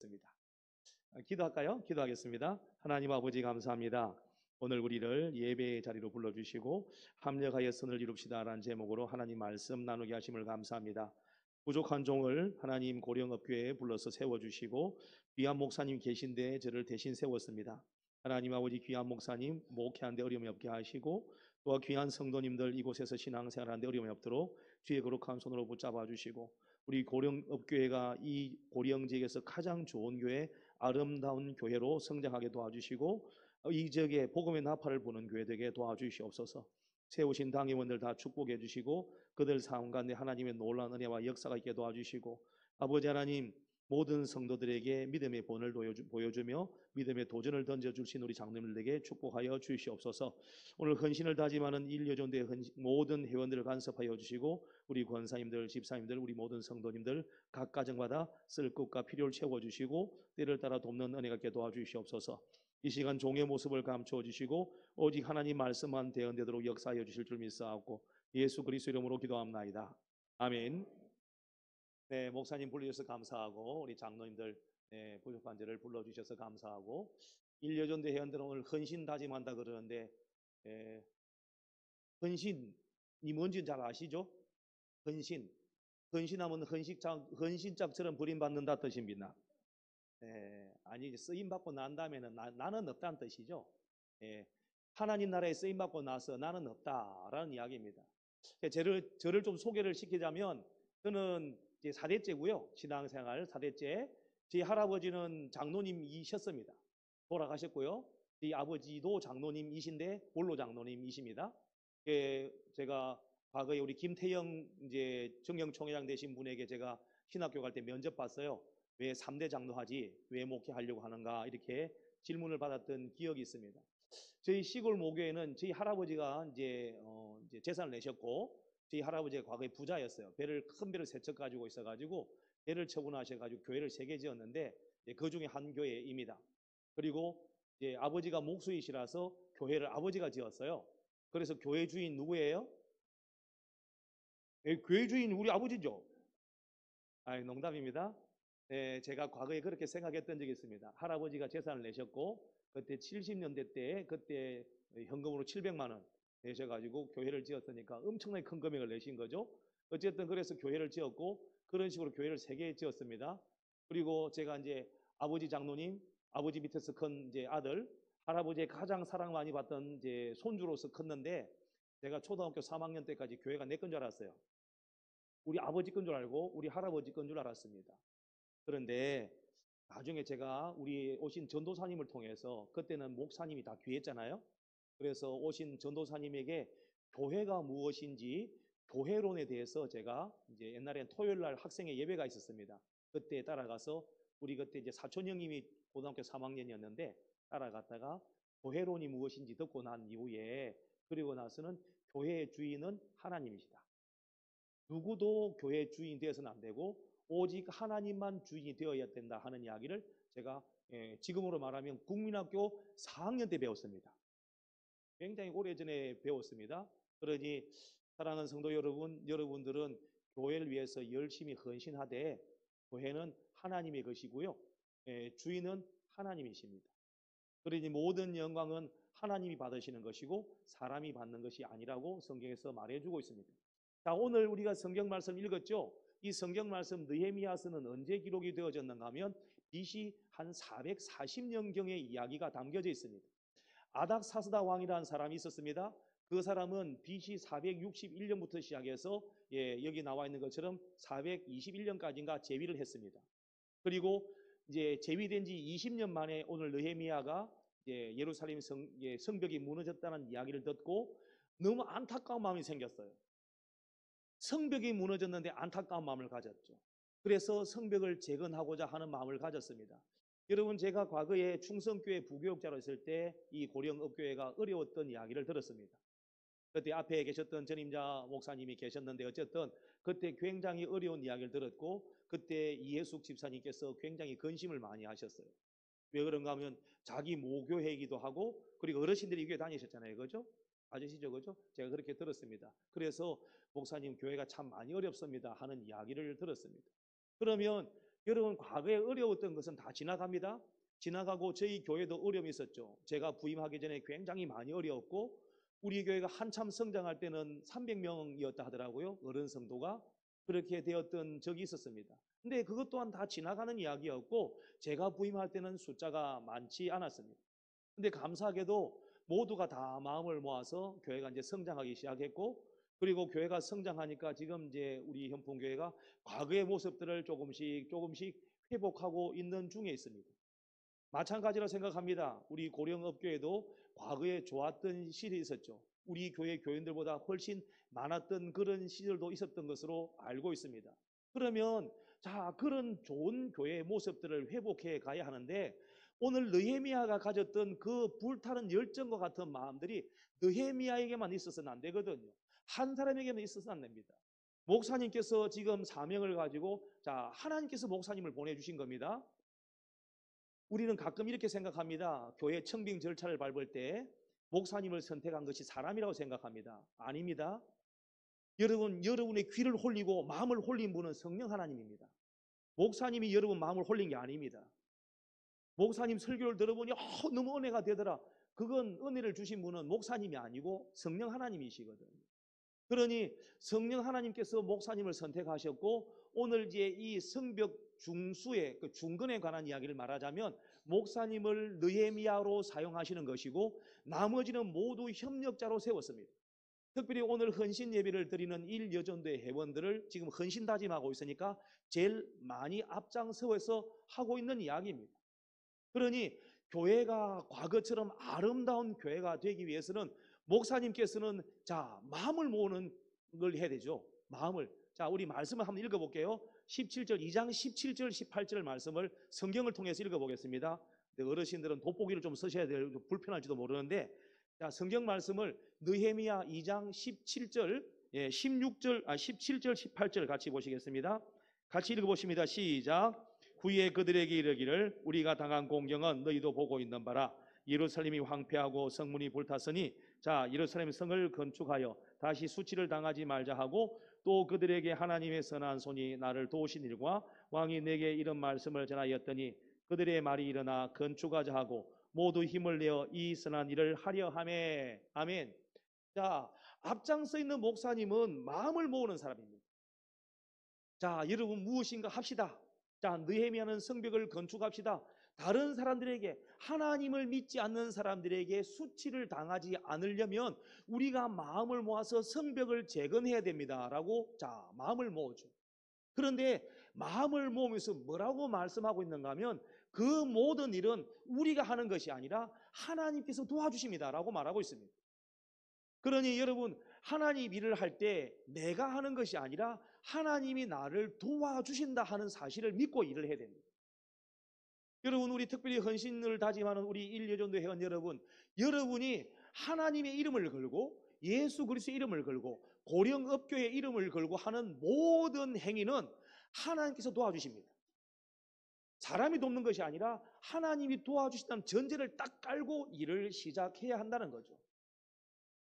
드리겠습니다. 기도할까요? 기도하겠습니다. 하나님 아버지 감사합니다. 오늘 우리를 예배의 자리로 불러주시고 합력하여 선을 이룹시다라는 제목으로 하나님 말씀 나누게 하심을 감사합니다. 부족한 종을 하나님 고령업교회에 불러서 세워주시고 귀한 목사님 계신데 저를 대신 세웠습니다. 하나님 아버지 귀한 목사님 목회하는데 어려움이 없게 하시고 또 귀한 성도님들 이곳에서 신앙생활하는데 어려움이 없도록 주의 거룩한 손으로 붙잡아 주시고 우리 고령업교회가 이 고령 지역에서 가장 좋은 교회 아름다운 교회로 성장하게 도와주시고 이 지역에 복음의 나팔을 부는 교회 되게 도와주시옵소서. 세우신 당회원들 다 축복해 주시고 그들 삶 가운데 하나님의 놀라운 은혜와 역사가 있게 도와주시고 아버지 하나님 모든 성도들에게 믿음의 본을 보여주며 믿음의 도전을 던져주신 우리 장로님들에게 축복하여 주시옵소서. 오늘 헌신을 다짐하는 일여전대 모든 회원들을 간섭하여 주시고 우리 권사님들, 집사님들, 우리 모든 성도님들 각 가정마다 쓸 것과 필요를 채워주시고 때를 따라 돕는 은혜가 있게 도와주시옵소서. 이 시간 종의 모습을 감추어 주시고 오직 하나님 말씀만 대언되도록 역사하여 주실 줄 믿사옵고 예수 그리스도 이름으로 기도합나이다. 아멘. 네, 목사님 불러주셔서 감사하고 우리 장로님들 부족한 자를 불러주셔서 감사하고 일여전대 회원들은 오늘 헌신 다짐한다 그러는데 헌신이 뭔지 잘 아시죠? 헌신하면 헌신짝처럼 버림받는다 뜻입니다. 아니 쓰임 받고 난 다음에는 나는 없다는 뜻이죠. 하나님 나라에 쓰임 받고 나서 나는 없다라는 이야기입니다. 저를 좀 소개를 시키자면 저는 이제 4대째고요. 신앙생활 4대째. 제 할아버지는 장로님이셨습니다. 돌아가셨고요. 제 아버지도 장로님이신데 본로 장로님이십니다. 제가 과거에 우리 김태영 이제 정경총회장 되신 분에게 제가 신학교 갈 때 면접 봤어요. 왜 3대 장로하지? 왜 목회하려고 하는가? 이렇게 질문을 받았던 기억이 있습니다. 저희 시골 모교에는 저희 할아버지가 이제 재산을 내셨고 저희 할아버지가 과거에 부자였어요. 큰 배를 3척 가지고 있어가지고 배를 처분하셔가지고 교회를 3개 지었는데 그 중에 한 교회입니다. 그리고 이제 아버지가 목수이시라서 교회를 아버지가 지었어요. 그래서 교회 주인 누구예요? 교회 주인 우리 아버지죠. 농담입니다. 제가 과거에 그렇게 생각했던 적이 있습니다. 할아버지가 재산을 내셨고 그때 70년대 때 그때 현금으로 700만 원 내셔가지고 교회를 지었으니까 엄청나게 큰 금액을 내신 거죠. 어쨌든 그래서 교회를 지었고 그런 식으로 교회를 3개 지었습니다. 그리고 제가 이제 아버지 장로님, 아버지 밑에서 큰 이제 아들, 할아버지의 가장 사랑 많이 받던 이제 손주로서 컸는데 제가 초등학교 3학년 때까지 교회가 내 건 줄 알았어요. 우리 아버지 건 줄 알고 우리 할아버지 건 줄 알았습니다. 그런데 나중에 제가 우리 오신 전도사님을 통해서 그때는 목사님이 다 귀했잖아요. 그래서 오신 전도사님에게 교회가 무엇인지 교회론에 대해서 제가 이제 옛날엔 토요일 날 학생의 예배가 있었습니다. 그때 따라가서 우리 그때 이제 사촌 형님이 고등학교 3학년이었는데 따라갔다가 교회론이 무엇인지 듣고 난 이후에 그리고 나서는 교회의 주인은 하나님이시다. 누구도 교회 주인 되어서는 안 되고 오직 하나님만 주인이 되어야 된다 하는 이야기를 제가 지금으로 말하면 국민학교 4학년 때 배웠습니다. 굉장히 오래전에 배웠습니다. 그러니 사랑하는 성도 여러분, 여러분들은 교회를 위해서 열심히 헌신하되 교회는 하나님의 것이고요. 주인은 하나님이십니다. 그러니 모든 영광은 하나님이 받으시는 것이고 사람이 받는 것이 아니라고 성경에서 말해주고 있습니다. 자, 오늘 우리가 성경 말씀 읽었죠? 이 성경 말씀 느헤미야서는 언제 기록이 되어졌는가 하면 BC 한 440년경의 이야기가 담겨져 있습니다. 아닥사스다 왕이라는 사람이 있었습니다. 그 사람은 BC 461년부터 시작해서 여기 나와 있는 것처럼 421년까지인가 재위를 했습니다. 그리고 이제 재위된 지 20년 만에 오늘 느헤미야가 예루살렘 성벽이 무너졌다는 이야기를 듣고 너무 안타까운 마음이 생겼어요. 성벽이 무너졌는데 안타까운 마음을 가졌죠. 그래서 성벽을 재건하고자 하는 마음을 가졌습니다. 여러분, 제가 과거에 충성교회 부교육자로 있을 때 이 고령업교회가 어려웠던 이야기를 들었습니다. 그때 앞에 계셨던 전임자 목사님이 계셨는데 어쨌든 그때 굉장히 어려운 이야기를 들었고 그때 이해숙 집사님께서 굉장히 근심을 많이 하셨어요. 왜 그런가 하면 자기 모교회이기도 하고 그리고 어르신들이 교회 다니셨잖아요. 그죠? 아시죠? 그죠? 제가 그렇게 들었습니다. 그래서 목사님 교회가 참 많이 어렵습니다 하는 이야기를 들었습니다. 그러면 여러분, 과거에 어려웠던 것은 다 지나갑니다. 지나가고 저희 교회도 어려움이 있었죠. 제가 부임하기 전에 굉장히 많이 어려웠고 우리 교회가 한참 성장할 때는 300명이었다 하더라고요. 어른 성도가. 그렇게 되었던 적이 있었습니다. 근데 그것 또한 다 지나가는 이야기였고 제가 부임할 때는 숫자가 많지 않았습니다. 근데 감사하게도 모두가 다 마음을 모아서 교회가 이제 성장하기 시작했고 그리고 교회가 성장하니까 지금 이제 우리 현풍교회가 과거의 모습들을 조금씩 회복하고 있는 중에 있습니다. 마찬가지로 생각합니다. 우리 고령업교회도 과거에 좋았던 시절이 있었죠. 우리 교회 교인들보다 훨씬 많았던 그런 시절도 있었던 것으로 알고 있습니다. 그러면 자, 그런 좋은 교회의 모습들을 회복해 가야 하는데 오늘 느헤미야가 가졌던 그 불타는 열정과 같은 마음들이 느헤미야에게만 있어서는 안 되거든요. 한 사람에게만 있어서는 안 됩니다. 목사님께서 지금 사명을 가지고 자, 하나님께서 목사님을 보내주신 겁니다. 우리는 가끔 이렇게 생각합니다. 교회 청빙 절차를 밟을 때 목사님을 선택한 것이 사람이라고 생각합니다. 아닙니다. 여러분의 귀를 홀리고 마음을 홀린 분은 성령 하나님입니다. 목사님이 여러분 마음을 홀린 게 아닙니다. 목사님 설교를 들어보니 너무 은혜가 되더라. 그건 은혜를 주신 분은 목사님이 아니고 성령 하나님이시거든요. 그러니 성령 하나님께서 목사님을 선택하셨고 오늘 이제 이 성벽 중수의 그 중건에 관한 이야기를 말하자면 목사님을 느헤미야로 사용하시는 것이고 나머지는 모두 협력자로 세웠습니다. 특별히 오늘 헌신 예배를 드리는 1여전도의 회원들을 지금 헌신 다짐하고 있으니까 제일 많이 앞장서서 하고 있는 이야기입니다. 그러니 교회가 과거처럼 아름다운 교회가 되기 위해서는 목사님께서는 자, 마음을 모으는 걸 해야 되죠. 마음을. 자, 우리 말씀을 한번 읽어볼게요. 17절, 2장 17절, 18절 말씀을 성경을 통해서 읽어보겠습니다. 어르신들은 돋보기를 좀 쓰셔야 돼요. 불편할지도 모르는데 자, 성경 말씀을 느헤미야 2장 17절, 17절, 18절 같이 보시겠습니다. 같이 읽어보십니다. 시작. 후에 그들에게 이르기를 우리가 당한 공경은 너희도 보고 있는 바라. 예루살렘이 황폐하고 성문이 불탔으니 자, 예루살렘 성을 건축하여 다시 수치를 당하지 말자 하고 또 그들에게 하나님의 선한 손이 나를 도우신 일과 왕이 내게 이런 말씀을 전하였더니 그들의 말이 일어나 건축하자 하고 모두 힘을 내어 이 선한 일을 하려 하매. 아멘. 자, 앞장서 있는 목사님은 마음을 모으는 사람입니다. 자, 여러분 무엇인가 합시다. 자, 느헤미야는 성벽을 건축합시다. 다른 사람들에게, 하나님을 믿지 않는 사람들에게 수치를 당하지 않으려면 우리가 마음을 모아서 성벽을 재건해야 됩니다 라고 자, 마음을 모으죠. 그런데 마음을 모으면서 뭐라고 말씀하고 있는가 하면 그 모든 일은 우리가 하는 것이 아니라 하나님께서 도와주십니다 라고 말하고 있습니다. 그러니 여러분, 하나님 일을 할 때 내가 하는 것이 아니라 하나님이 나를 도와주신다 하는 사실을 믿고 일을 해야 됩니다. 여러분, 우리 특별히 헌신을 다짐하는 우리 1여전도 회원 여러분, 여러분이 하나님의 이름을 걸고 예수 그리스도의 이름을 걸고 고령업교의 이름을 걸고 하는 모든 행위는 하나님께서 도와주십니다. 사람이 돕는 것이 아니라 하나님이 도와주신다는 전제를 딱 깔고 일을 시작해야 한다는 거죠.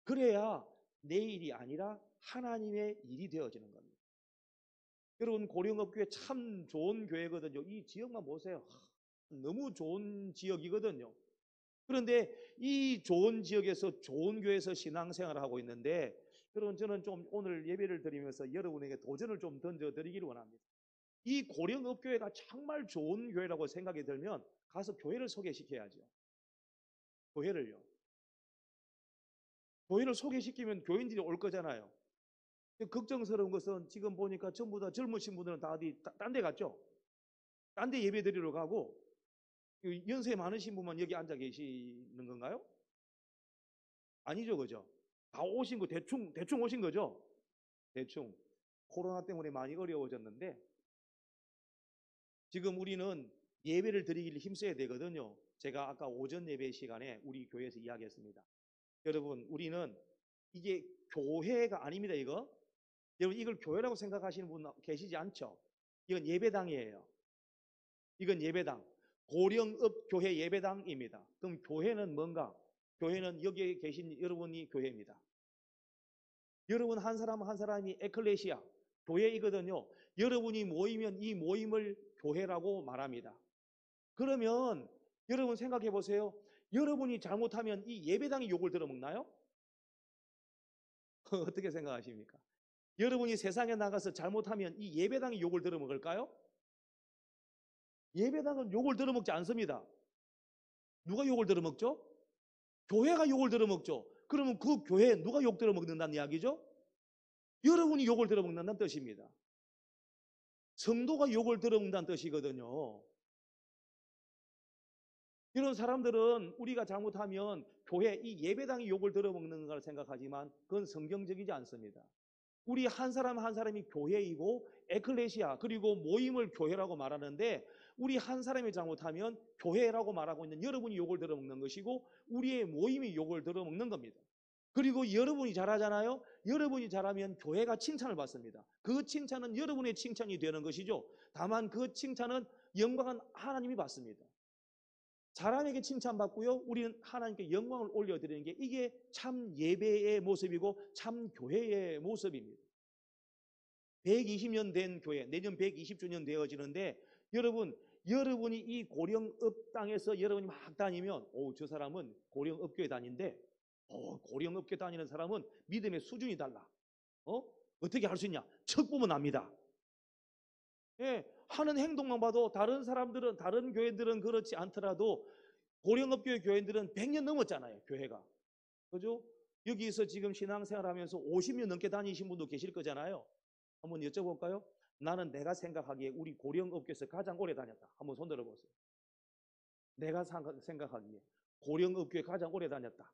그래야 내 일이 아니라 하나님의 일이 되어지는 겁니다. 여러분, 고령업교회 참 좋은 교회거든요. 이 지역만 보세요. 너무 좋은 지역이거든요. 그런데 이 좋은 지역에서 좋은 교회에서 신앙생활을 하고 있는데 여러분, 저는 좀 오늘 예배를 드리면서 여러분에게 도전을 좀 던져드리기를 원합니다. 이 고령업교회가 정말 좋은 교회라고 생각이 들면 가서 교회를 소개시켜야죠. 교회를요. 교회를 소개시키면 교인들이 올 거잖아요. 걱정스러운 것은 지금 보니까 전부 다 젊으신 분들은 다 어디 딴 데 갔죠? 딴 데 예배 드리러 가고 연세 많으신 분만 여기 앉아 계시는 건가요? 아니죠, 그죠? 다 오신 거 대충 오신 거죠? 대충. 코로나 때문에 많이 어려워졌는데 지금 우리는 예배를 드리기를 힘써야 되거든요. 제가 아까 오전 예배 시간에 우리 교회에서 이야기했습니다. 여러분, 우리는 이게 교회가 아닙니다, 이거. 여러분, 이걸 교회라고 생각하시는 분 계시지 않죠? 이건 예배당이에요. 이건 예배당. 고령읍 교회 예배당입니다. 그럼 교회는 뭔가? 교회는 여기에 계신 여러분이 교회입니다. 여러분 한 사람 한 사람이 에클레시아, 교회이거든요. 여러분이 모이면 이 모임을 교회라고 말합니다. 그러면 여러분 생각해 보세요. 여러분이 잘못하면 이 예배당이 욕을 들어먹나요? 어떻게 생각하십니까? 여러분이 세상에 나가서 잘못하면 이 예배당이 욕을 들어먹을까요? 예배당은 욕을 들어먹지 않습니다. 누가 욕을 들어먹죠? 교회가 욕을 들어먹죠. 그러면 그 교회에 누가 욕 들어먹는다는 이야기죠? 여러분이 욕을 들어먹는다는 뜻입니다. 성도가 욕을 들어먹는다는 뜻이거든요. 이런 사람들은 우리가 잘못하면 교회 이 예배당이 욕을 들어먹는 걸 생각하지만 그건 성경적이지 않습니다. 우리 한 사람 한 사람이 교회이고 에클레시아 그리고 모임을 교회라고 말하는데 우리 한 사람이 잘못하면 교회라고 말하고 있는 여러분이 욕을 들어먹는 것이고 우리의 모임이 욕을 들어먹는 겁니다. 그리고 여러분이 잘하잖아요. 여러분이 잘하면 교회가 칭찬을 받습니다. 그 칭찬은 여러분의 칭찬이 되는 것이죠. 다만 그 칭찬은 영광은 하나님이 받습니다. 사람에게 칭찬받고요. 우리는 하나님께 영광을 올려드리는 게 이게 참 예배의 모습이고 참 교회의 모습입니다. 120년 된 교회, 내년 120주년 되어지는데 여러분이 이 고령읍 땅에서 여러분이 막 다니면 저 사람은 고령읍 교회 다닌데 고령읍 교회 다니는 사람은 믿음의 수준이 달라. 어떻게 할 수 있냐? 척 보면 압니다. 예, 하는 행동만 봐도 다른 사람들은 다른 교회들은 그렇지 않더라도 고령업 교회 교회들은 100년 넘었잖아요. 교회가. 그죠? 여기서 지금 신앙생활하면서 50년 넘게 다니신 분도 계실 거잖아요. 한번 여쭤볼까요? 나는 내가 생각하기에 우리 고령업교에서 가장 오래 다녔다. 한번 손 들어보세요. 내가 생각하기에 고령업교에 가장 오래 다녔다.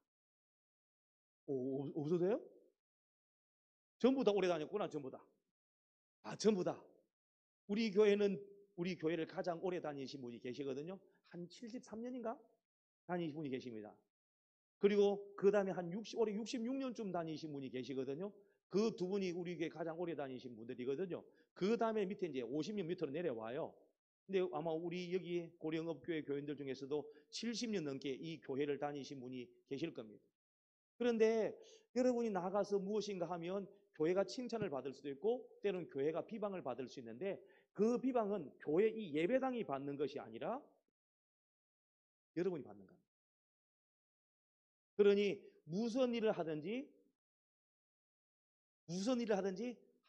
없으세요? 전부 다 오래 다녔구나. 전부 다. 전부 다. 우리 교회를 가장 오래 다니신 분이 계시거든요. 한 73년인가 다니신 분이 계십니다. 그리고 그 다음에 올해 66년쯤 다니신 분이 계시거든요. 그 두 분이 우리 교회 가장 오래 다니신 분들이거든요. 그 다음에 밑에 이제 50년 밑으로 내려와요. 근데 아마 우리 여기 고령업교회 교인들 중에서도 70년 넘게 이 교회를 다니신 분이 계실 겁니다. 그런데 여러분이 나가서 무엇인가 하면 교회가 칭찬을 받을 수도 있고 때로는 교회가 비방을 받을 수 있는데 그 비방은 교회 이 예배당이 받는 것이 아니라 여러분이 받는 겁니다. 그러니 무슨 일을 하든지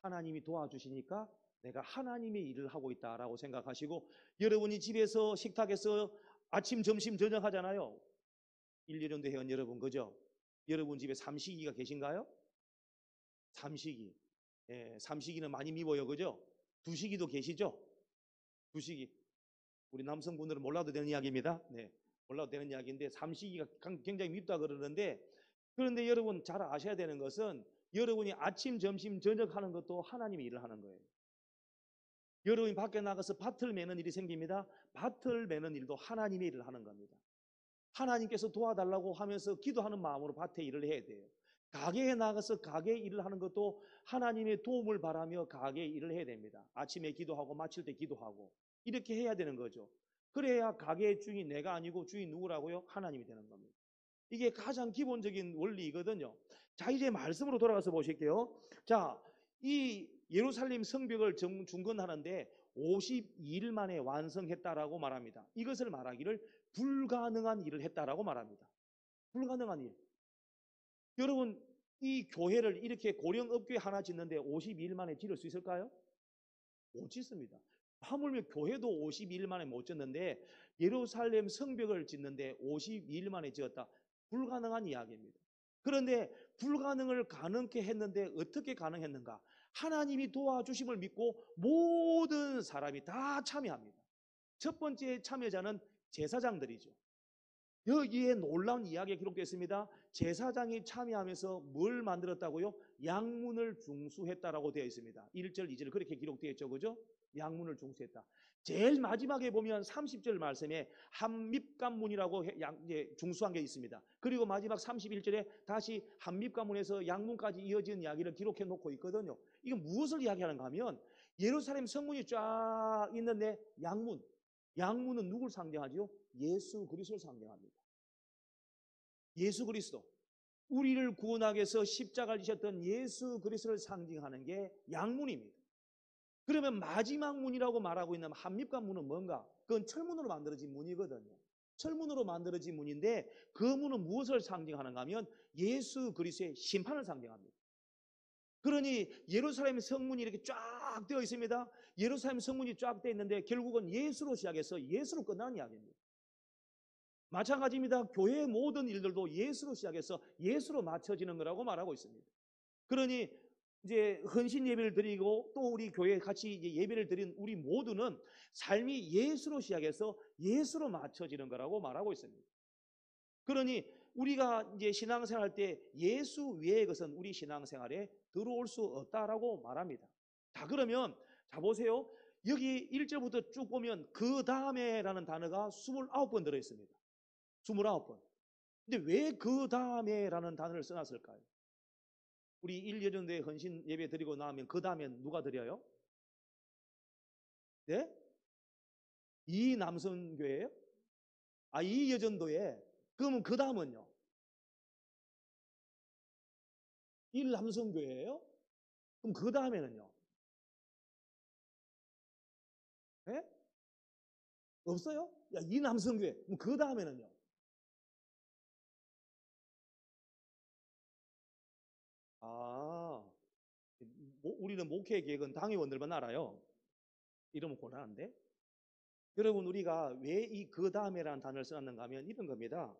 하나님이 도와주시니까 내가 하나님의 일을 하고 있다라고 생각하시고 여러분이 집에서 식탁에서 아침, 점심, 저녁 하잖아요. 1, 2년도 회원 여러분 그죠? 여러분 집에 삼식이가 계신가요? 삼식이. 예, 삼식이는 많이 미워요. 그죠? 두식이도 계시죠? 두식이. 우리 남성분들은 몰라도 되는 이야기입니다. 네. 몰라도 되는 이야기인데 삼식이가 굉장히 밉다 그러는데 그런데 여러분 잘 아셔야 되는 것은 여러분이 아침, 점심, 저녁 하는 것도 하나님이 일을 하는 거예요. 여러분이 밖에 나가서 밭을 매는 일이 생깁니다. 밭을 매는 일도 하나님의 일을 하는 겁니다. 하나님께서 도와달라고 하면서 기도하는 마음으로 밭에 일을 해야 돼요. 가게에 나가서 가게 일을 하는 것도 하나님의 도움을 바라며 가게 일을 해야 됩니다. 아침에 기도하고 마칠 때 기도하고 이렇게 해야 되는 거죠. 그래야 가게의 주인이 내가 아니고 주인 누구라고요? 하나님이 되는 겁니다. 이게 가장 기본적인 원리이거든요. 자, 이제 말씀으로 돌아가서 보실게요. 자, 이 예루살렘 성벽을 중건하는데 52일 만에 완성했다라고 말합니다. 이것을 말하기를 불가능한 일을 했다라고 말합니다. 불가능한 일. 여러분, 이 교회를 이렇게 고령업교회 하나 짓는데 52일 만에 지을 수 있을까요? 못 짓습니다. 하물며 교회도 52일 만에 못 짓는데 예루살렘 성벽을 짓는데 52일 만에 지었다. 불가능한 이야기입니다. 그런데 불가능을 가능케 했는데 어떻게 가능했는가? 하나님이 도와주심을 믿고 모든 사람이 다 참여합니다. 첫 번째 참여자는 제사장들이죠. 여기에 놀라운 이야기가 기록되어 있습니다. 제사장이 참여하면서 뭘 만들었다고요? 양문을 중수했다라고 되어 있습니다. 1절, 2절 그렇게 기록되어 있죠. 그죠? 양문을 중수했다. 제일 마지막에 보면 30절 말씀에 한밉관문이라고 중수한 게 있습니다. 그리고 마지막 31절에 다시 한밉관문에서 양문까지 이어지는 이야기를 기록해 놓고 있거든요. 이건 무엇을 이야기하는가 하면 예루살렘 성문이 쫙 있는데 양문은 누굴 상징하지요? 예수 그리스도를 상징합니다. 예수 그리스도. 우리를 구원하기 위해서 십자가를 지셨던 예수 그리스도를 상징하는 게 양문입니다. 그러면 마지막 문이라고 말하고 있는 한립관문은 뭔가? 그건 철문으로 만들어진 문이거든요. 철문으로 만들어진 문인데 그 문은 무엇을 상징하는가 하면 예수 그리스도의 심판을 상징합니다. 그러니 예루살렘 성문이 이렇게 쫙 되어 있습니다. 예루살렘 성문이 쫙 되어 있는데 결국은 예수로 시작해서 예수로 끝나는 이야기입니다. 마찬가지입니다. 교회의 모든 일들도 예수로 시작해서 예수로 맞춰지는 거라고 말하고 있습니다. 그러니 이제 헌신 예배를 드리고 또 우리 교회에 같이 이제 예배를 드린 우리 모두는 삶이 예수로 시작해서 예수로 맞춰지는 거라고 말하고 있습니다. 그러니 우리가 이제 신앙생활 할 때 예수 외의 것은 우리 신앙생활에 들어올 수 없다라고 말합니다. 자, 그러면 자 보세요. 여기 1절부터 쭉 보면 그 다음에라는 단어가 29번 들어 있습니다. 29번. 근데 왜 그 다음에라는 단어를 써놨을까요? 우리 1여전도에 헌신 예배 드리고 나면 그 다음엔 누가 드려요? 네? 이 남성교회예요? 아, 이 여전도에. 그러면 그 다음은요? 1 남성교회예요? 그럼 그 다음에는요? 네? 없어요? 야, 이 남성교회. 그럼 그 다음에는요? 아, 우리는 목회 계획은 당회원들만 알아요. 이러면 곤란한데? 여러분, 우리가 왜 이 그 다음에라는 단어를 써놨는가 하면 이런 겁니다.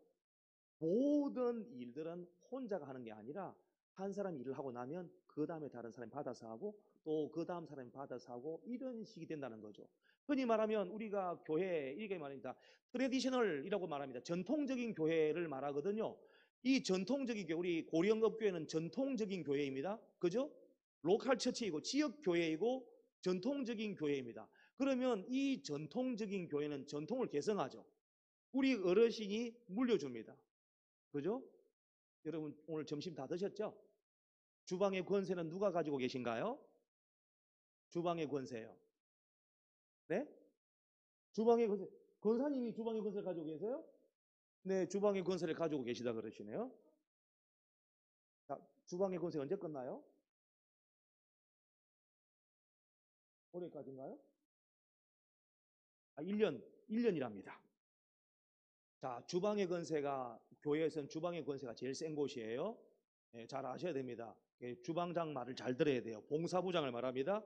모든 일들은 혼자가 하는 게 아니라 한 사람이 일을 하고 나면 그 다음에 다른 사람이 받아서 하고 또 그 다음 사람이 받아서 하고 이런 식이 된다는 거죠. 흔히 말하면 우리가 교회 이렇게 말합니다. 트레디셔널이라고 말합니다. 전통적인 교회를 말하거든요. 이 전통적인 교회, 우리 고령업교회는 전통적인 교회입니다. 그죠? 로컬 처치이고 지역 교회이고 전통적인 교회입니다. 그러면 이 전통적인 교회는 전통을 개성하죠. 우리 어르신이 물려줍니다. 그죠? 여러분 오늘 점심 다 드셨죠? 주방의 권세는 누가 가지고 계신가요? 주방의 권세요. 네? 주방의 권세. 권사님이 주방의 권세를 가지고 계세요? 네, 주방의 권세를 가지고 계시다 그러시네요. 자, 주방의 권세 언제 끝나요? 올해까지인가요? 아, 1년이랍니다. 자, 주방의 권세가 교회에서는 주방의 권세가 제일 센 곳이에요. 예, 잘 아셔야 됩니다. 예, 주방장 말을 잘 들어야 돼요. 봉사부장을 말합니다.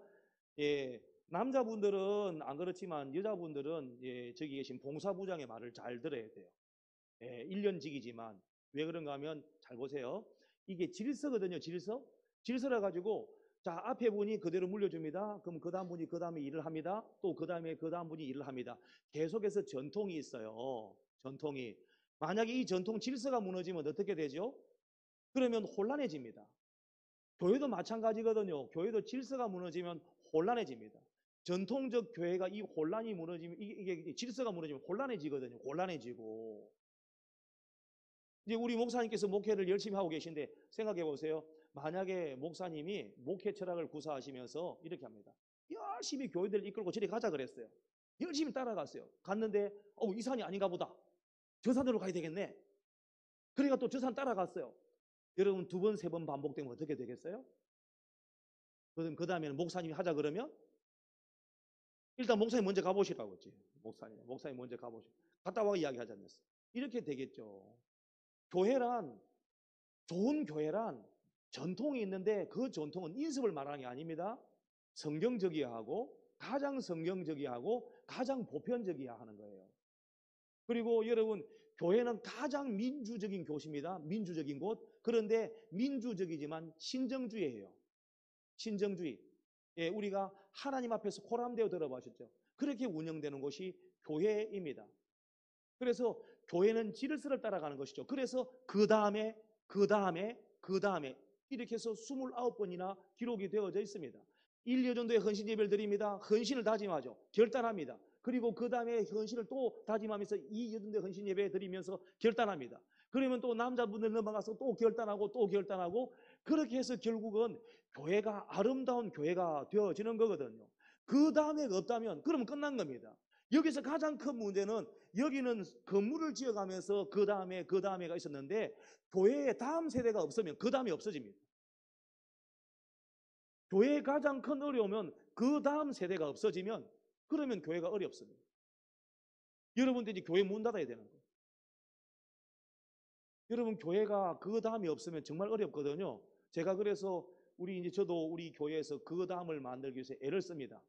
예, 남자분들은 안 그렇지만 여자분들은 예, 저기 계신 봉사부장의 말을 잘 들어야 돼요. 예, 1년직이지만 왜 그런가 하면 잘 보세요. 이게 질서거든요. 질서. 질서라 가지고 자, 앞에 분이 그대로 물려줍니다. 그럼 그 다음 분이 그 다음에 일을 합니다. 또 그 다음에 그 다음 분이 일을 합니다. 계속해서 전통이 있어요. 전통이. 만약에 이 전통 질서가 무너지면 어떻게 되죠? 그러면 혼란해집니다. 교회도 마찬가지거든요. 교회도 질서가 무너지면 혼란해집니다. 전통적 교회가 이 혼란이 무너지면 이게 질서가 무너지면 혼란해지거든요. 혼란해지고. 이제 우리 목사님께서 목회를 열심히 하고 계신데 생각해 보세요. 만약에 목사님이 목회 철학을 구사하시면서 이렇게 합니다. 열심히 교회들 이끌고 저리 가자 그랬어요. 열심히 따라갔어요. 갔는데 이 산이 아닌가 보다. 저 산으로 가야 되겠네. 그러니까 또 저 산 따라갔어요. 여러분 2번, 3번 반복되면 어떻게 되겠어요? 그럼 그 다음에는 목사님이 하자 그러면 일단 목사님 먼저 가보시라고 했지. 목사님 먼저 가보시고 갔다 와 이야기하지 않았어. 이렇게 되겠죠. 교회란 좋은 교회란 전통이 있는데 그 전통은 인습을 말하는 게 아닙니다. 성경적이어야 하고 가장 성경적이어야 하고 가장 보편적이어야 하는 거예요. 그리고 여러분 교회는 가장 민주적인 곳입니다. 민주적인 곳. 그런데 민주적이지만 신정주의예요. 신정주의. 예, 우리가 하나님 앞에서 호람되어 들어보셨죠? 그렇게 운영되는 곳이 교회입니다. 그래서 교회는 질서를 따라가는 것이죠. 그래서 그 다음에 이렇게 해서 29번이나 기록이 되어져 있습니다. 1여전도에 헌신 예배를 드립니다. 헌신을 다짐하죠. 결단합니다. 그리고 그 다음에 헌신을 또 다짐하면서 2여전도에 헌신 예배 드리면서 결단합니다. 그러면 또 남자분들 넘어가서 또 결단하고 또 결단하고 그렇게 해서 결국은 교회가 아름다운 교회가 되어지는 거거든요. 그 다음에 없다면 그러면 끝난 겁니다. 여기서 가장 큰 문제는 여기는 건물을 지어가면서 그 다음에가 있었는데 교회에 다음 세대가 없으면 그 다음이 없어집니다. 교회의 가장 큰 어려움은 그 다음 세대가 없어지면 그러면 교회가 어렵습니다. 여러분들 이제 교회 문 닫아야 되는 거예요. 여러분 교회가 그 다음이 없으면 정말 어렵거든요. 제가 그래서 저도 우리 교회에서 그 다음을 만들기 위해서 애를 씁니다.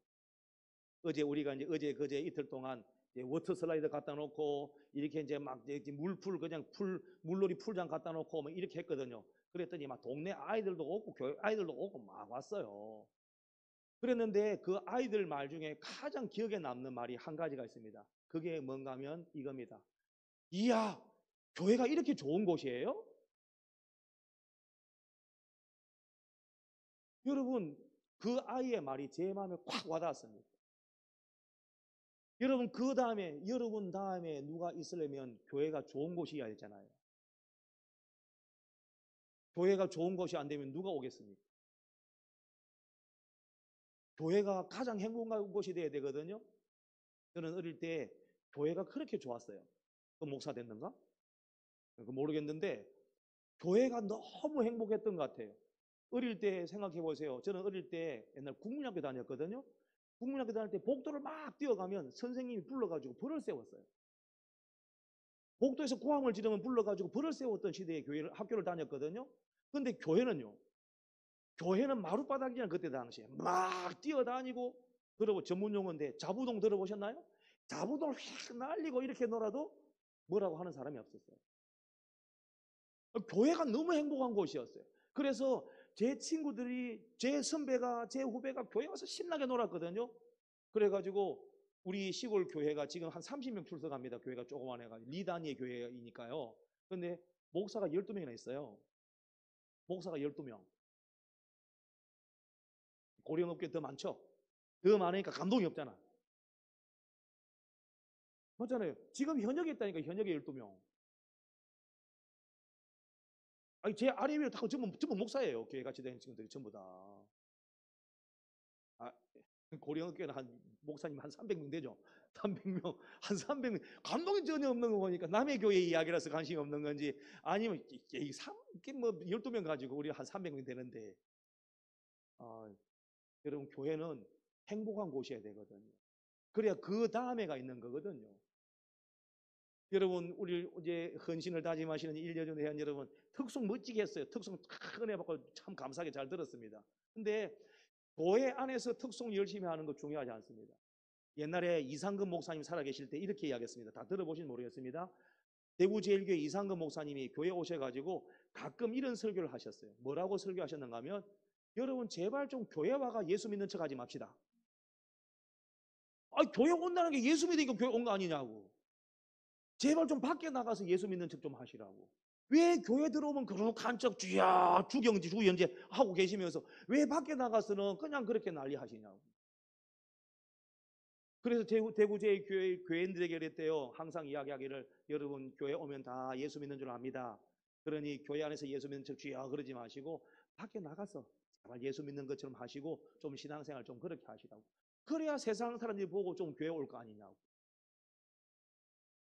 우리가 이제 어제 그제 이틀 동안 워터 슬라이드 갖다 놓고 이렇게 이제 막 물풀 그냥 물놀이 풀장 갖다 놓고 막 이렇게 했거든요. 그랬더니 막 동네 아이들도 오고 교회 아이들도 오고 막 왔어요. 그랬는데 그 아이들 말 중에 가장 기억에 남는 말이 한 가지가 있습니다. 그게 뭔가 하면 이겁니다. 이야, 교회가 이렇게 좋은 곳이에요? 여러분, 그 아이의 말이 제 마음에 콱 와닿았습니다. 여러분 다음에 누가 있으려면 교회가 좋은 곳이어야 되잖아요. 교회가 좋은 곳이 안 되면 누가 오겠습니까? 교회가 가장 행복한 곳이 돼야 되거든요. 저는 어릴 때 교회가 그렇게 좋았어요. 또 목사 됐는가? 모르겠는데 교회가 너무 행복했던 것 같아요. 어릴 때 생각해 보세요. 저는 어릴 때 옛날 국민학교 다녔거든요. 국민학교 다닐 때 복도를 막 뛰어가면 선생님이 불러가지고 벌을 세웠어요. 복도에서 고함을 지르면 불러가지고 벌을 세웠던 시대에 학교를 다녔거든요. 근데 교회는 마룻바닥이잖아요. 그때 당시에 막 뛰어다니고, 그리고 전문 용어인데 자부동 들어보셨나요? 자부동을 휙 날리고 이렇게 놀아도 뭐라고 하는 사람이 없었어요. 교회가 너무 행복한 곳이었어요. 그래서 제 친구들이, 제 선배가, 제 후배가 교회 와서 신나게 놀았거든요. 그래가지고 우리 시골 교회가 지금 한 30명 출석합니다. 교회가 조그만해가 리단위의 교회이니까요. 근데 목사가 12명이나 있어요. 목사가 12명. 고령업계 더 많죠? 더 많으니까 감동이 없잖아. 맞잖아요. 지금 현역에 있다니까, 현역에 12명. 아니, 제 아래 위로 다 전부 목사예요. 교회 같이 다니는 친구들이 전부 다. 아, 고령업계는 목사님 한 300명 되죠? 300명, 한 300명. 감동이 전혀 없는 거 보니까 남의 교회 이야기라서 관심이 없는 건지, 아니면 뭐 12명 가지고 우리 한 300명 되는데, 여러분 교회는 행복한 곳이어야 되거든요. 그래야 그 다음에가 있는 거거든요. 여러분 우리 이제 헌신을 다짐하시는 1년 회원 여러분, 특송 멋지게 했어요. 특송 은혜 받고 참 감사하게 잘 들었습니다. 근데 교회 안에서 특송 열심히 하는 거 중요하지 않습니다. 옛날에 이상근 목사님 살아계실 때 이렇게 이야기했습니다. 다 들어보신 모르겠습니다. 대구제일교회 이상근 목사님이 교회 오셔가지고 가끔 이런 설교를 하셨어요. 뭐라고 설교하셨는가 하면, 여러분 제발 좀 교회 와가 예수 믿는 척 하지 맙시다. 교회 온다는 게 예수 믿으니까 교회 온 거 아니냐고. 제발 좀 밖에 나가서 예수 믿는 척 좀 하시라고. 왜 교회 들어오면 그룩한 척 주야 주경지 주연제 하고 계시면서 왜 밖에 나가서는 그냥 그렇게 난리 하시냐고. 그래서 대구제의 교회인들에게 그랬대요. 항상 이야기하기를, 여러분 교회 오면 다 예수 믿는 줄 압니다. 그러니 교회 안에서 예수 믿는 척 주야 그러지 마시고 밖에 나가서 제발 예수 믿는 것처럼 하시고 좀 신앙생활 좀 그렇게 하시라고. 그래야 세상 사람들이 보고 좀 교회 올 거 아니냐고.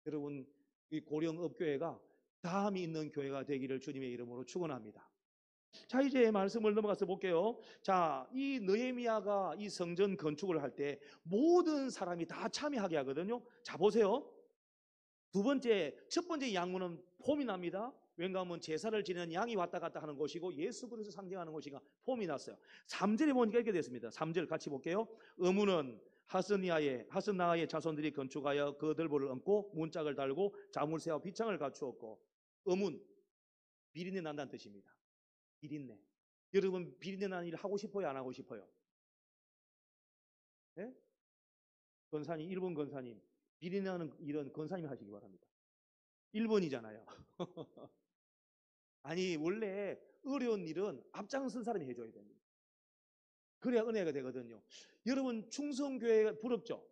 여러분 이 고령업교회가 다음이 있는 교회가 되기를 주님의 이름으로 축원합니다. 자, 이제 말씀을 넘어가서 볼게요. 자, 이 느헤미야가 이 성전 건축을 할 때 모든 사람이 다 참여하게 하거든요. 자, 보세요. 첫 번째 양문은 폼이 납니다. 왜냐하면 제사를 지내는 양이 왔다 갔다 하는 곳이고 예수 그리스도 상징하는 곳이가 폼이 났어요. 3절에 보니까 이렇게 됐습니다. 3절 같이 볼게요. 의문은 하스나의 자손들이 건축하여 거들보를 얹고 문짝을 달고 자물쇠와 비창을 갖추었고, 의문, 비린내 난다는 뜻입니다. 비린내. 여러분 비린내 나는 일 하고 싶어요, 안 하고 싶어요? 네? 권사님, 일본 권사님, 비린내 나는 일은 권사님이 하시기 바랍니다. 1번이잖아요. 아니 원래 어려운 일은 앞장선 사람이 해줘야 됩니다. 그래야 은혜가 되거든요. 여러분 충성교회 부럽죠?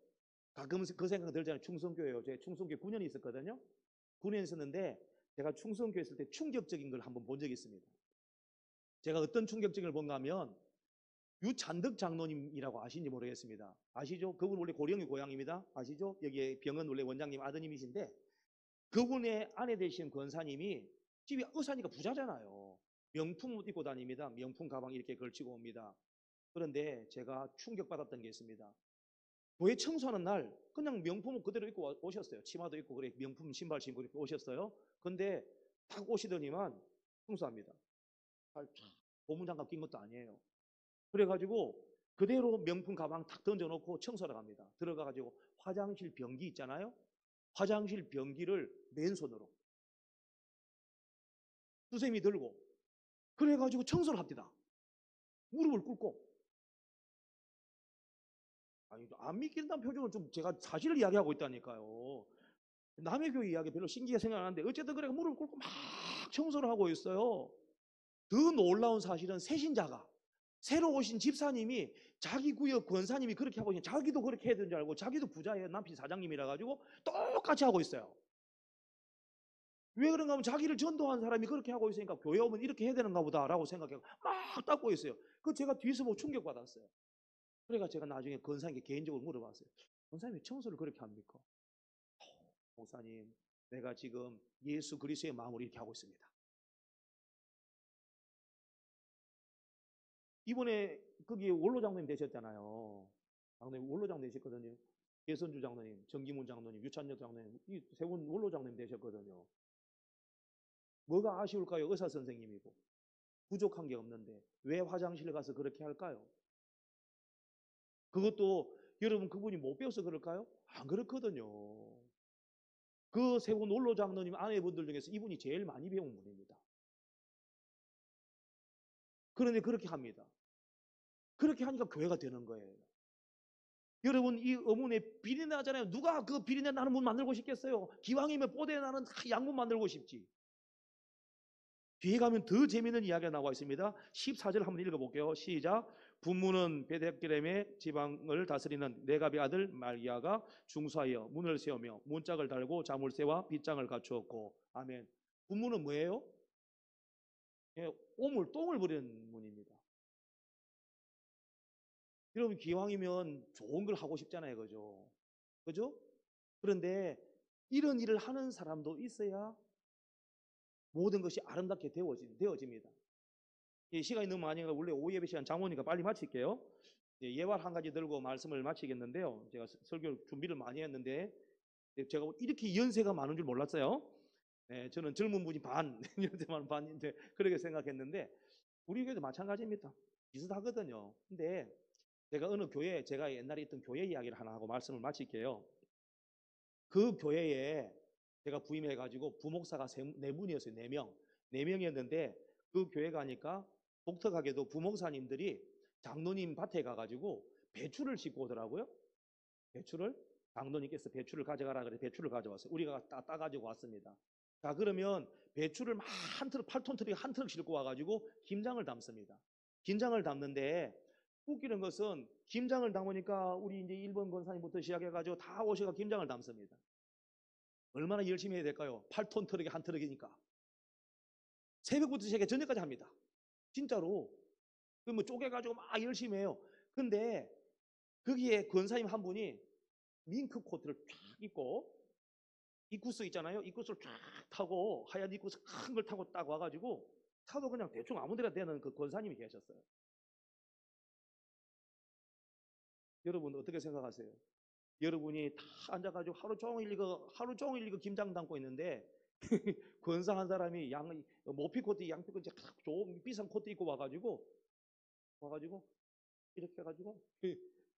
가끔 그 생각 들잖아요. 충성교회요. 제가 충성교회 9년 있었거든요. 9년 있었는데 제가 충성교회 있을 때 충격적인 걸 한번 본 적이 있습니다. 제가 어떤 충격적인 걸 본가 하면, 유찬덕 장로님이라고 아시는지 모르겠습니다. 아시죠? 그분 원래 고령이 고향입니다. 아시죠? 여기 병원 원래 원장님 아드님이신데, 그분의 아내 되신 권사님이 집이 의사니까 부자잖아요. 명품 옷 입고 다닙니다. 명품 가방 이렇게 걸치고 옵니다. 그런데 제가 충격받았던 게 있습니다. 교회 청소하는 날 그냥 명품은 그대로 입고 오셨어요. 치마도 입고 그래 명품 신발 신고 이렇게 오셨어요. 근데 딱 오시더니만 청소합니다. 고무장갑 낀 것도 아니에요. 그래가지고 그대로 명품 가방 탁 던져놓고 청소를 갑니다. 들어가가지고 화장실 변기 있잖아요. 화장실 변기를 맨손으로 수세미 들고 그래가지고 청소를 합니다. 무릎을 꿇고. 아니, 안 믿긴다는 표정은 좀 제가 사실을 이야기하고 있다니까요. 남의 교회 이야기 별로 신기하게 생각하는데 어쨌든 그래 무릎을 꿇고 막 청소를 하고 있어요. 더 놀라운 사실은 새신자가 새로 오신 집사님이 자기 구역 권사님이 그렇게 하고 있는 자기도 그렇게 해야 되는 줄 알고 자기도 부자예요. 남편 사장님이라 가지고 똑같이 하고 있어요. 왜 그런가 하면 자기를 전도한 사람이 그렇게 하고 있으니까 교회 오면 이렇게 해야 되는가 보다라고 생각하고 막 닦고 있어요. 그 제가 뒤에서 보고 충격받았어요. 그러니까 제가 나중에 권사님께 개인적으로 물어봤어요. 권사님이 청소를 그렇게 합니까? 목사님, 내가 지금 예수 그리스도의 마음으로 이렇게 하고 있습니다. 이번에 거기 원로 장로님 되셨잖아요. 장로님 원로 장로님 되셨거든요. 예선주 장로님, 정기문 장로님, 유찬엽 장로님, 이 세 분 원로 장로님 되셨거든요. 뭐가 아쉬울까요? 의사 선생님이고 부족한 게 없는데 왜 화장실 가서 그렇게 할까요? 그것도 여러분 그분이 못 배워서 그럴까요? 안 그렇거든요. 그 세 분 원로 장로님 아내분들 중에서 이분이 제일 많이 배운 분입니다. 그런데 그렇게 합니다. 그렇게 하니까 교회가 되는 거예요. 여러분 이 어문에 비린내 나잖아요. 누가 그 비린내 나는 문 만들고 싶겠어요? 기왕이면 뽀대 나는 양문 만들고 싶지. 뒤에 가면 더 재미있는 이야기가 나와 있습니다. 14절 한번 읽어볼게요. 시작. 분무는 베데스헴의 지방을 다스리는 네갑의 아들 말기야가 중수하여 문을 세우며 문짝을 달고 자물쇠와 빗장을 갖추었고. 아멘. 분무는 뭐예요? 예, 오물, 똥을 버리는 문입니다. 여러분 기왕이면 좋은 걸 하고 싶잖아요. 그죠? 그죠? 그런데 이런 일을 하는 사람도 있어야 모든 것이 아름답게 되어집니다. 시간이 너무 많이 가서 원래 오후 예배 시간 장모니까 빨리 마칠게요. 예발 한 가지 들고 말씀을 마치겠는데요. 제가 설교 준비를 많이 했는데 제가 이렇게 연세가 많은 줄 몰랐어요. 네, 저는 젊은 분이 반, 연세만 반인데 그렇게 생각했는데 우리 교회도 마찬가지입니다. 비슷하거든요. 근데 제가 어느 교회, 제가 옛날에 있던 교회 이야기를 하나 하고 말씀을 마칠게요. 그 교회에 제가 부임해가지고 부목사가 네 분이었어요. 네 명. 네 명이었는데 그 교회 가니까 독특하게도 부목사님들이 장로님 밭에 가가지고 배추를 싣고 오더라고요. 배추를 장로님께서 배추를 가져가라 그래 배추를 가져왔어요. 우리가 따가지고 왔습니다. 자 그러면 배추를 막 한 트럭 8톤 트럭 한 트럭 싣고 와가지고 김장을 담습니다. 김장을 담는데 웃기는 것은 김장을 담으니까 우리 이제 1번 권사님부터 시작해가지고 다 오셔가 김장을 담습니다. 얼마나 열심히 해야 될까요? 8톤 트럭이 한 트럭이니까. 새벽부터 시작해 저녁까지 합니다. 진짜로. 그 뭐 쪼개가지고 막 열심히 해요. 근데 거기에 권사님 한 분이 밍크 코트를 쫙 입고 입구스 있잖아요. 입구스를 쫙 타고 하얀 입구스 큰 걸 타고 딱 와가지고 타도 그냥 대충 아무 데나 되는 그 권사님이 계셨어요. 여러분 어떻게 생각하세요? 여러분이 다 앉아가지고 하루 종일 이거 김장 담고 있는데 권사 한 사람이 모피 코트 양피 코트 좋은 비싼 코트 입고 와가지고 이렇게 해가지고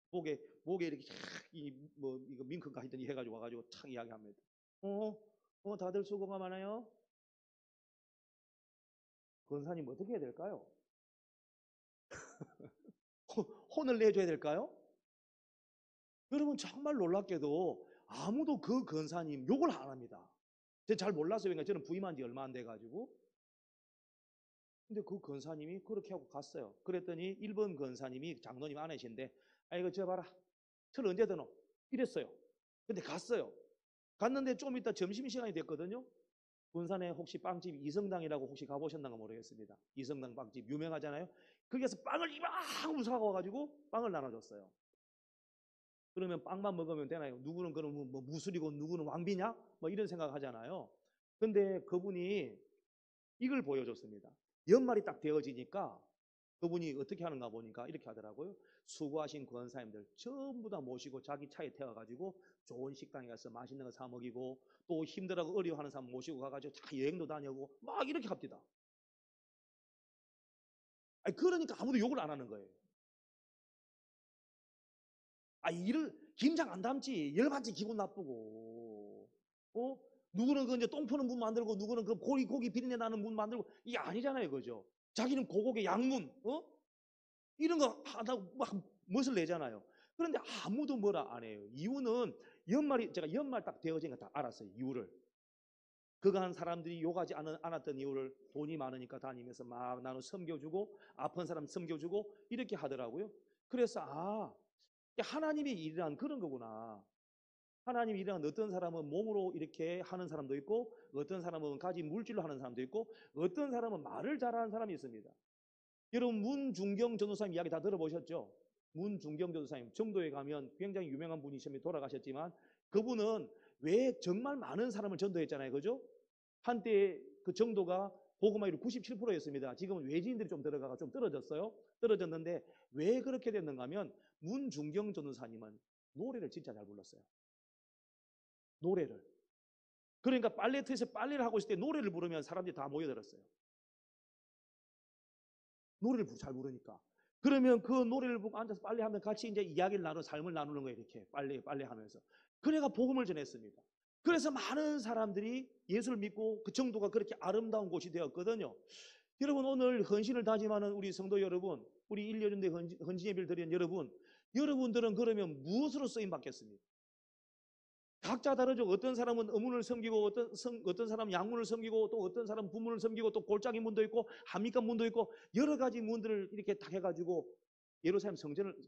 목에 이렇게 이뭐 이거 밍크가 하더니 해가지고 와가지고 탁 이야기합니다. 다들 수고가 많아요. 권사님 어떻게 해야 될까요? 혼을 내줘야 될까요? 여러분 정말 놀랍게도 아무도 그 권사님 욕을 안 합니다. 제가 잘 몰랐어요. 그러니까 저는 부임한 지 얼마 안 돼가지고. 근데 그 권사님이 그렇게 하고 갔어요. 그랬더니 1번 권사님이 장로님 아내신데 이거 저 봐라. 철 언제 드노? 이랬어요. 근데 갔어요. 갔는데 좀 이따 점심시간이 됐거든요. 군산에 혹시 빵집 이성당이라고 혹시 가보셨나가 모르겠습니다. 이성당 빵집 유명하잖아요. 거기에서 빵을 이만큼 사고 와가지고 빵을 나눠줬어요. 그러면 빵만 먹으면 되나요? 누구는 그럼 뭐 무술이고 누구는 왕비냐? 뭐 이런 생각 하잖아요. 근데 그분이 이걸 보여줬습니다. 연말이 딱 되어지니까 그분이 어떻게 하는가 보니까 이렇게 하더라고요. 수고하신 권사님들 전부 다 모시고 자기 차에 태워가지고 좋은 식당에 가서 맛있는 거 사 먹이고, 또 힘들어하고 어려워하는 사람 모시고 가가지고 다 여행도 다니고 막 이렇게 합디다. 아니, 그러니까 아무도 욕을 안 하는 거예요. 아, 일을 김장 안 담지 열받지, 기분 나쁘고. 누구는 그 이제 똥 푸는 문 만들고, 누구는 그 고기 비린내 나는 문 만들고, 이게 아니잖아요, 그죠? 자기는 고곡의 양문, 이런 거 하다고 막 멋을 내잖아요. 그런데 아무도 뭐라 안 해요. 이유는 제가 연말 딱 되어지니까 다 알았어요, 이유를. 그간 사람들이 욕하지 않았던 이유를 돈이 많으니까 다니면서 막 나는 섬겨주고, 아픈 사람 섬겨주고 이렇게 하더라고요. 그래서 하나님의 일이란 그런 거구나. 하나님 일이란 어떤 사람은 몸으로 이렇게 하는 사람도 있고, 어떤 사람은 가진 물질로 하는 사람도 있고, 어떤 사람은 말을 잘하는 사람이 있습니다. 여러분 문중경 전도사님 이야기 다 들어보셨죠? 문중경 전도사님 정도에 가면 굉장히 유명한 분이시면 돌아가셨지만, 그분은 왜 정말 많은 사람을 전도했잖아요, 그죠? 한때 그 정도가 복음화율이 97%였습니다. 지금은 외지인들이 좀 들어가가 좀 떨어졌는데 왜 그렇게 됐는가 하면, 문중경 전도사님은 노래를 진짜 잘 불렀어요. 노래를. 그러니까 빨래터에서 빨래를 하고 있을 때 노래를 부르면 사람들이 다 모여들었어요. 노래를 잘 부르니까. 그러면 그 노래를 보고 앉아서 빨래하면 같이 이제 이야기를 나누고 삶을 나누는 거예요. 이렇게 빨래하면서. 그래가 복음을 전했습니다. 그래서 많은 사람들이 예수를 믿고 그 정도가 그렇게 아름다운 곳이 되었거든요. 여러분, 오늘 헌신을 다짐하는 우리 성도 여러분, 우리 1년 전에 헌신 예배를 드린 여러분들은 그러면 무엇으로 쓰임 받겠습니까? 각자 다르죠. 어떤 사람은 어문을 섬기고, 어떤 사람은 양문을 섬기고, 또 어떤 사람은 부문을 섬기고, 또 골짜기 문도 있고, 한미간 문도 있고, 여러 가지 문들을 이렇게 딱 해가지고 예루살렘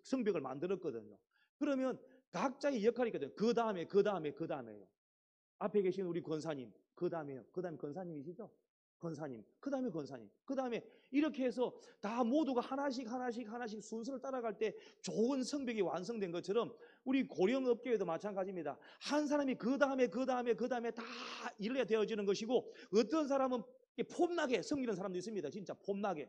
성벽을 만들었거든요. 그러면 각자의 역할이 있거든요. 그 다음에요. 앞에 계신 우리 권사님, 그 다음에 권사님이시죠? 권사님, 그 다음에 권사님, 그 다음에 이렇게 해서 다 모두가 하나씩 순서를 따라갈 때 좋은 성벽이 완성된 것처럼, 우리 고령업교회도 마찬가지입니다. 한 사람이 그 다음에 다 일해야 되어지는 것이고, 어떤 사람은 폼나게 섬기는 사람도 있습니다. 진짜 폼나게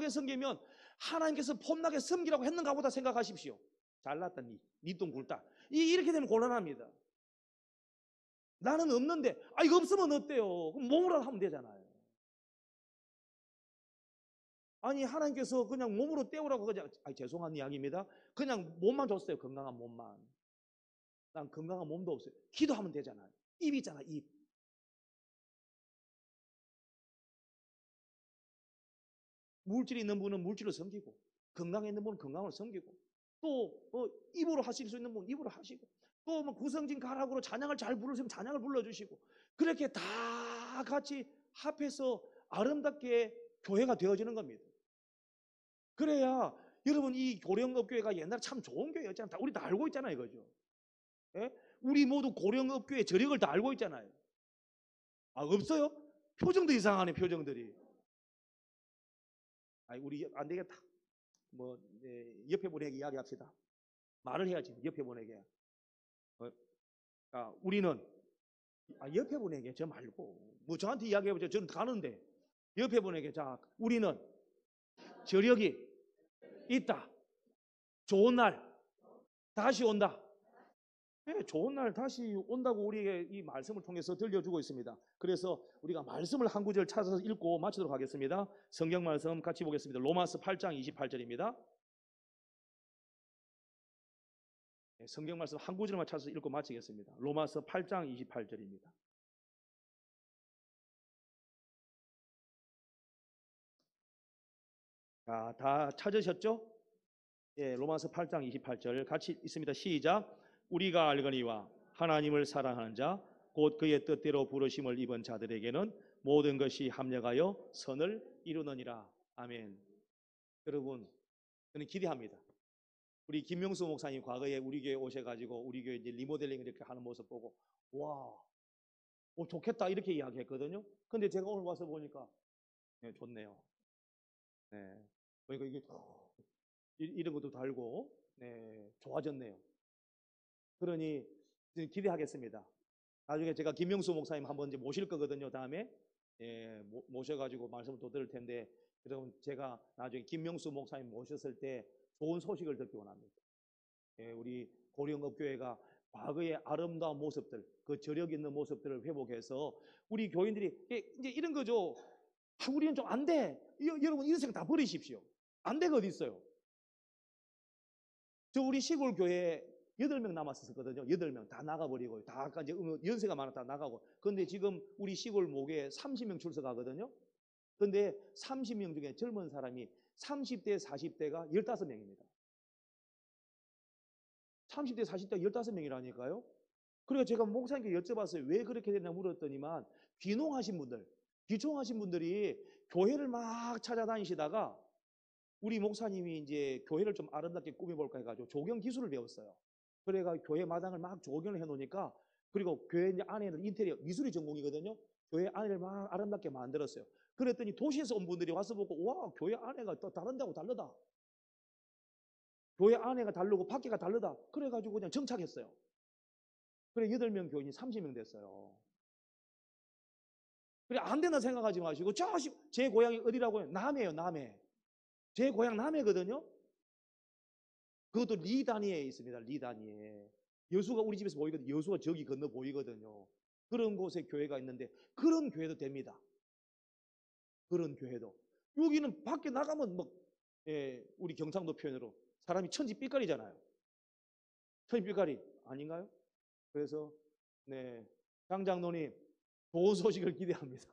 섬기면 하나님께서 폼나게 섬기라고 했는가 보다 생각하십시오. 잘났다, 니 똥 굴다. 이렇게 되면 곤란합니다. 나는 없는데, 이거 없으면 어때요? 그럼 몸으로 하면 되잖아요. 아니, 하나님께서 그냥 몸으로 때우라고 그냥, 죄송한 이야기입니다. 그냥 몸만 줬어요. 건강한 몸만. 난 건강한 몸도 없어요. 기도하면 되잖아요. 입 있잖아, 입. 물질이 있는 분은 물질로 섬기고, 건강에 있는 분은 건강으로 섬기고, 또 입으로 하실 수 있는 분은 입으로 하시고, 또 뭐 구성진 가락으로 찬양을 잘 부르시면 찬양을 불러주시고, 그렇게 다 같이 합해서 아름답게 교회가 되어지는 겁니다. 그래야 여러분, 이 고령업교회가 옛날에 참 좋은 교회였잖아요. 우리 다 알고 있잖아요, 그죠? 예? 우리 모두 고령업교회 저력을 다 알고 있잖아요. 없어요? 표정도 이상하네, 표정들이. 우리 안 되겠다. 옆에 분에게 이야기합시다. 말을 해야지, 옆에 분에게. 우리는, 옆에 분에게, 저 말고. 저한테 이야기해보죠. 저는 가는데. 옆에 분에게, 우리는 저력이 있다. 좋은 날 다시 온다. 네, 좋은 날 다시 온다고 우리에게 이 말씀을 통해서 들려주고 있습니다. 그래서 우리가 말씀을 한 구절 찾아서 읽고 마치도록 하겠습니다. 성경 말씀 같이 보겠습니다. 로마서 8장 28절입니다. 성경 말씀 한 구절만 찾아서 읽고 마치겠습니다. 로마서 8장 28절입니다. 다 찾으셨죠? 로마서 8장 28절 같이 있습니다. 시작. 우리가 알거니와 하나님을 사랑하는 자 곧 그의 뜻대로 부르심을 입은 자들에게는 모든 것이 합력하여 선을 이루느니라. 아멘. 여러분, 저는 기대합니다. 우리 김명수 목사님 과거에 우리 교회 오셔가지고 우리 교회 이제 리모델링 이렇게 하는 모습 보고 와, 좋겠다 이렇게 이야기했거든요. 근데 제가 오늘 와서 보니까 좋네요. 그러니까 이게 이런 것도 달고 좋아졌네요. 그러니 기대하겠습니다. 나중에 제가 김명수 목사님 한번 이제 모실 거거든요. 다음에 모셔가지고 말씀을 또 들을 텐데, 여러분 제가 나중에 김명수 목사님 모셨을 때 좋은 소식을 듣기 원합니다. 예, 우리 고령업교회가 과거의 아름다운 모습들, 그 저력 있는 모습들을 회복해서 우리 교인들이 이제 이런 거죠. 우리는 좀 안 돼. 여러분 이런 생각 다 버리십시오. 안 돼가 어디 있어요? 저 우리 시골 교회 8명 남았었거든요. 8명 다 나가버리고 다 아까 이제 연세가 많아 다 나가고. 근데 지금 우리 시골 목에 30명 출석하거든요. 근데 30명 중에 젊은 사람이 30대, 40대가 15명입니다. 30대, 40대 15명이라니까요. 그래서 제가 목사님께 여쭤봤어요. 왜 그렇게 됐나 물었더니만 귀농하신 분들, 귀촌하신 분들이 교회를 막 찾아다니시다가 우리 목사님이 이제 교회를 좀 아름답게 꾸며볼까 해가지고 조경 기술을 배웠어요. 그래가 교회 마당을 막 조경을 해놓으니까 그리고 교회 안에는 인테리어 미술이 전공이거든요. 교회 안에를 막 아름답게 만들었어요. 그랬더니 도시에서 온 분들이 와서 보고 와 교회 안에가 또 다른다고 다르다. 교회 안에가 다르고 밖에가 다르다. 그래가지고 그냥 정착했어요. 그래 8명 교인이 30명 됐어요. 그래 안 된다 생각하지 마시고 제 고향이 어디라고요? 남해요. 남해. 제 고향 남해거든요. 그것도 리다니에 있습니다. 리다니에. 여수가 우리 집에서 보이거든요. 여수가 저기 건너 보이거든요. 그런 곳에 교회가 있는데 그런 교회도 됩니다. 그런 교회도. 여기는 밖에 나가면 뭐 우리 경상도 표현으로 사람이 천지빛깔이잖아요. 천지빛깔이 아닌가요? 그래서 네 장장로님 좋은 소식을 기대합니다.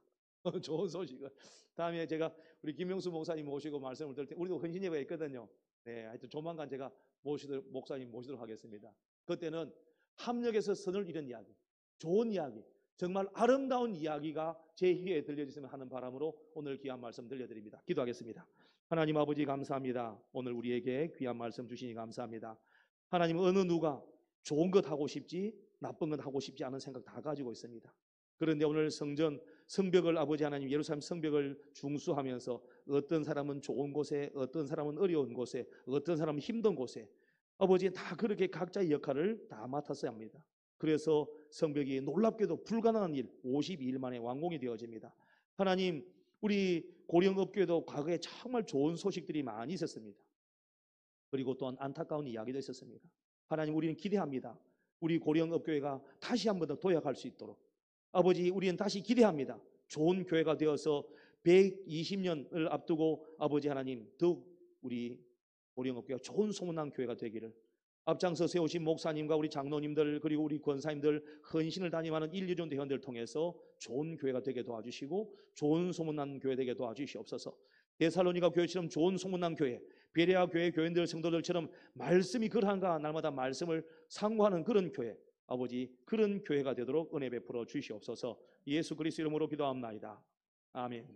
좋은 소식을. 다음에 제가 우리 김명수 목사님 모시고 말씀을 들을 때 우리도 헌신 예배가 있거든요. 네, 하여튼 조만간 제가 목사님 모시도록 하겠습니다. 그때는 합력에서 선을 이룬 이야기, 좋은 이야기, 정말 아름다운 이야기가 제 귀에 들려주시면 하는 바람으로 오늘 귀한 말씀 들려드립니다. 기도하겠습니다. 하나님 아버지 감사합니다. 오늘 우리에게 귀한 말씀 주시니 감사합니다. 하나님 어느 누가 좋은 것 하고 싶지 나쁜 것 하고 싶지 않은 생각 다 가지고 있습니다. 그런데 오늘 성벽을 아버지 하나님 예루살렘 성벽을 중수하면서 어떤 사람은 좋은 곳에 어떤 사람은 어려운 곳에 어떤 사람은 힘든 곳에 아버지 다 그렇게 각자의 역할을 다 맡았어야 합니다. 그래서 성벽이 놀랍게도 불가능한 일 52일 만에 완공이 되어집니다. 하나님 우리 고령업교회도 과거에 정말 좋은 소식들이 많이 있었습니다. 그리고 또한 안타까운 이야기도 있었습니다. 하나님 우리는 기대합니다. 우리 고령업교회가 다시 한 번 더 도약할 수 있도록 아버지 우리는 다시 기대합니다. 좋은 교회가 되어서 120년을 앞두고 아버지 하나님 더욱 우리 고령업교회가 좋은 소문난 교회가 되기를 앞장서 세우신 목사님과 우리 장로님들 그리고 우리 권사님들 헌신을 다님하는 인류전 대원들을 통해서 좋은 교회가 되게 도와주시고 좋은 소문난 교회 되게 도와주시옵소서. 데살로니가 교회처럼 좋은 소문난 교회 베레아 교회 교인들 성도들처럼 말씀이 그러한가 날마다 말씀을 상고하는 그런 교회 아버지 그런 교회가 되도록 은혜 베풀어 주시옵소서. 예수 그리스도 이름으로 기도합나이다. 아멘.